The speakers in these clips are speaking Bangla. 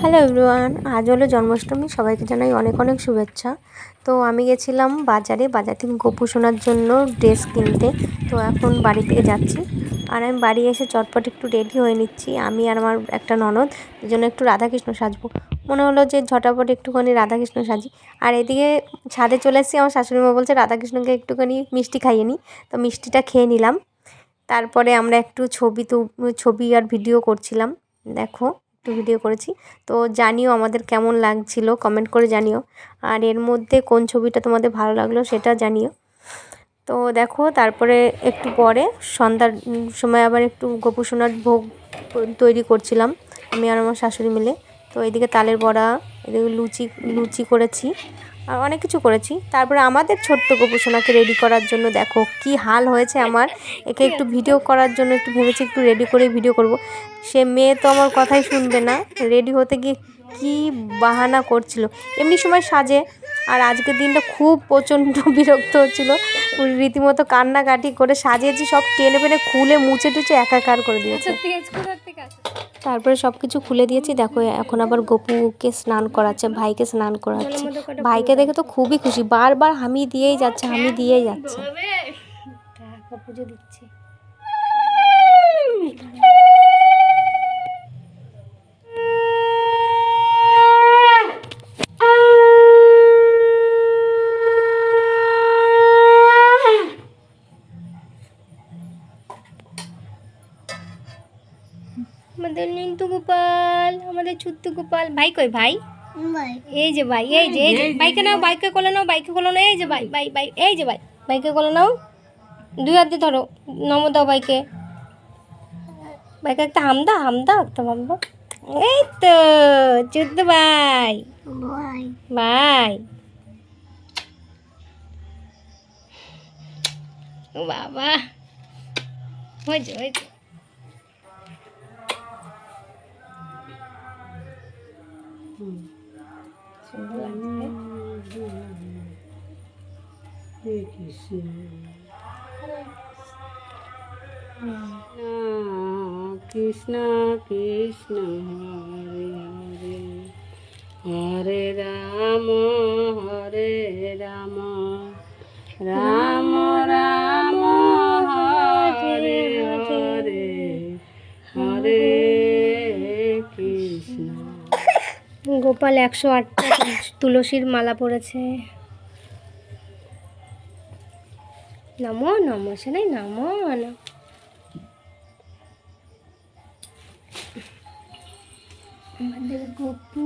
হ্যালো এভরিওয়ান, আজ হলো জন্মাষ্টমী। সবাইকে জানাই অনেক অনেক শুভেচ্ছা। তো আমি গেছিলাম বাজার থেকে গপু সোনার জন্য ড্রেস কিনতে। তো এখন বাড়ি থেকে যাচ্ছি, আর আমি বাড়ি এসে চটপট একটু রেডি হয়ে নিচ্ছি। আমি আর আমার একটা ননদ দুজনে একটু রাধাকৃষ্ণ সাজবো। মনে হলো যে ঝটাপট একটুখানি রাধাকৃষ্ণ সাজি। আর এদিকে ছাদে চলে এসেছি, আমার শাশুড়ি মা বলছে রাধাকৃষ্ণকে একটুখানি মিষ্টি খাইয়ে নিই। তো মিষ্টিটা খেয়ে নিলাম। তারপরে আমরা একটু ছবি আর ভিডিও করছিলাম। দেখো, একটু ভিডিও করেছি। তো জানিও আমাদের কেমন লাগছিল, কমেন্ট করে জানিও। আর এর মধ্যে কোন ছবিটা তোমাদের ভালো লাগলো সেটা জানিও। তো দেখো, তারপরে একটু পরে সন্ধ্যার সময় আবার একটু গোপু সোনার ভোগ তৈরি করছিলাম আমি আর আমার শাশুড়ি মিলে। তো এদিকে তালের বড়া, এদিকে লুচি করেছি, আর অনেক কিছু করেছি। তারপরে আমাদের ছোট্ট গোপু সোনাকে রেডি করার জন্য দেখো কি হাল হয়েছে আমার। একে একটু ভিডিও করার জন্য একটু ভেবেছি একটু রেডি করে ভিডিও করব। সে মেয়ে তো আমার কথাই শুনবে না, রেডি হতে গিয়ে কি বাহানা করছিল। এমনি সময় সাজে, আর আজকের দিনটা খুব প্রচণ্ড বিরক্ত হচ্ছিলো। রীতিমতো কান্নাকাটি করে সাজিয়েছি, সব টেনে পেনে খুলে মুছে টুছে একাকার করে দিয়েছে। তারপরে সব কিছু খুলে দিয়েছি। দেখো এখন আবার গপুকে স্নান করাচ্ছে, ভাইকে স্নান করাচ্ছে। ভাইকে দেখে তো খুবই খুশি, বারবার হামি দিয়েই যাচ্ছে। পুজো দিচ্ছে। আমাদের নিন্তু গোপাল, আমাদের ছোট্ট গোপাল। ভাই কই ভাই? এই যে ভাই, এই যে বাইকে নাও, বাইকে কোলে নাও, এই যে ভাই, এই যে ভাই, বাইকে কোলে নাও। দুই হাত দিয়ে ধরো, নমো দাও বাইকে। একটা হামদা একটা মামদা। এই তো ছোট্ট ভাই, ভাই। ও বাবা, হয়েছে। কৃষ্ণ কৃষ্ণ হরে হরে, হরে রাম রাম রাম হরে হরে, হরে কৃষ্ণ। গোপাল 108টা তুলসীর মালা পড়েছে। নমো নমো শোনাই, নমো নমো। আমাদের গপু,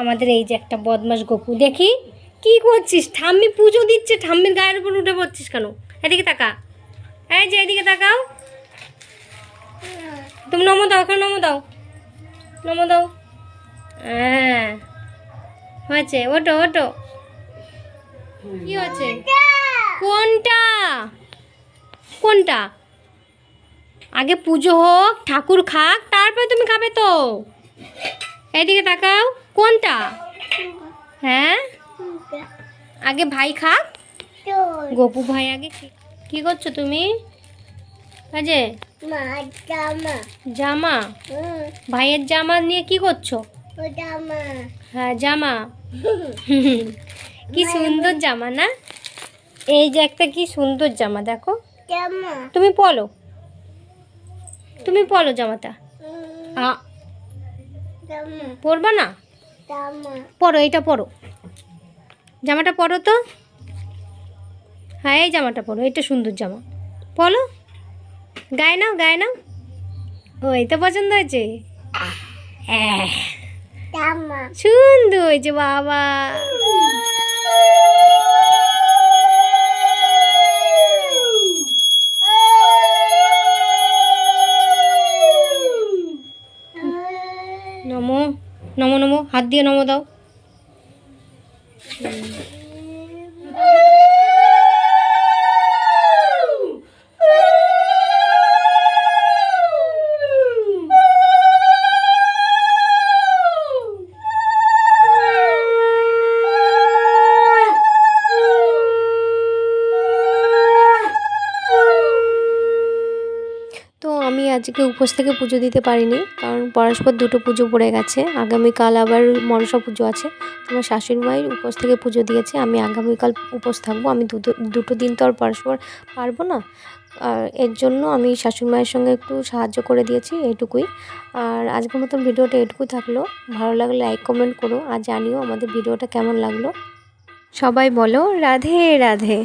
আমাদের এই যে একটা বদমাস গপু। দেখি কি করছিস? ঠাম্মি পুজো দিচ্ছে, ঠাম্মির গায়ের উপর উঠে পড়ছিস কেন? এদিকে তাকা, এই যে এদিকে তাকাও। তুমি নমো দাও, ওখানে নমো দাও। হ্যাঁ হয়েছে, ওটো। কি হচ্ছে? কোনটা? আগে পুজো হোক, ঠাকুর খাক, তারপরে তুমি খাবে তো। এদিকে তাকাও। কোনটা? হ্যাঁ, আগে ভাই খাক, গপু ভাই আগে। কি করছো তুমি? আজে জামা, ভাইয়ের জামা নিয়ে কি করছো? হ্যাঁ জামা। কি সুন্দর জামা না? এই যে একটা কি সুন্দর জামা, দেখো। তুমি পলো জামাটা। পরবা না? পরো, এইটা পরো, জামাটা পরো তো। হ্যাঁ এই জামাটা পরো, এটা সুন্দর জামা, পরো। গায়ে নাও। ও এটা পছন্দ হয়েছে? হ্যাঁ সুন্দর হয়েছে বাবা। নমো, হাত দিয়ে নমো দাও। তো আমি আজকে উপোস থেকে পুজো দিতে পারিনি, কারণ পরস্পর দুটো পুজো পড়ে গেছে। আগামীকাল আবার মনসা পুজো আছে। তোমার শাশুড়ি মায়ের উপোস থেকে পুজো দিয়েছে, আমি আগামীকাল উপোস থাকবো। আমি দুটো দিন তো আর পরস্পর পারবো না, আর এর জন্য আমি শাশুড়ি মায়ের সঙ্গে একটু সাহায্য করে দিয়েছি, এইটুকুই। আর আজকের মতন ভিডিওটা এটুকুই থাকলো। ভালো লাগলে লাইক কমেন্ট করো আর জানিও আমাদের ভিডিওটা কেমন লাগলো। সবাই বলো রাধে রাধে।